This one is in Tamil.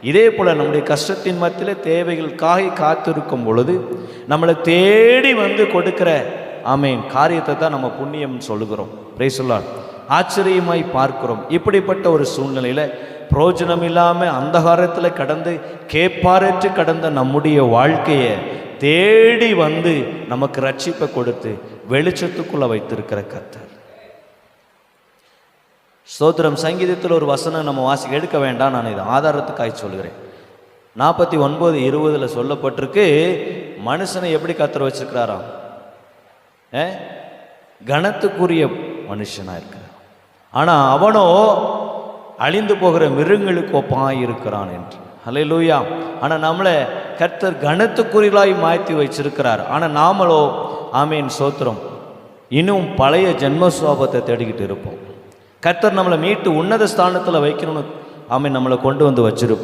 இதே போல் நம்முடைய கஷ்டத்தின் மத்தியில் தேவைகளுக்காக காத்திருக்கும் பொழுது நம்மளை தேடி வந்து கொடுக்கிற ஆமேன் காரியத்தை தான் நம்ம புண்ணியம் சொல்லுகிறோம். Praise the lord. ஆச்சரியமாய் பார்க்கிறோம். இப்படிப்பட்ட ஒரு சூழ்நிலையில் பிரயோஜனம் இல்லாமல் அந்தகாரத்தில் கடந்து கேட்பாரற்று கடந்த நம்முடைய வாழ்க்கையை தேடி வந்து நமக்கு ரட்சிப்பை கொடுத்து வெளிச்சத்துக்குள்ளே வைத்திருக்கிற கர்த்தர். ஸ்தோத்திரம். சங்கீதத்தில் ஒரு வசனம் நம்ம எடுக்க வேண்டாம், நான் இதை ஆதாரத்துக்காக சொல்கிறேன். 49:20 சொல்லப்பட்டிருக்கு, மனுஷனை எப்படி கர்த்தர் வச்சிருக்கிறாராம்? கனத்துக்குரிய மனுஷனாக இருக்கிறான், ஆனால் அவனோ அழிந்து போகிற மிருகங்களுக்கு ஒப்பாய் இருக்கிறான் என்று. ஹல்லேலூயா. ஆனால் நம்மளை கர்த்தர் கனத்துக்குரியலாய் மாற்றி வச்சிருக்கிறார். ஆனால் நாமளோ ஆமேன் ஸ்தோத்திரம் இன்னும் பழைய ஜென்மஸ்வாபத்தை தேடிக்கிட்டு இருப்போம். கர்த்தர் நம்மளை மீட்டு உன்னத ஸ்தானத்தில் வைக்கணும்னு ஆமேன் நம்மளை கொண்டு வந்து வச்சிருப்போம்.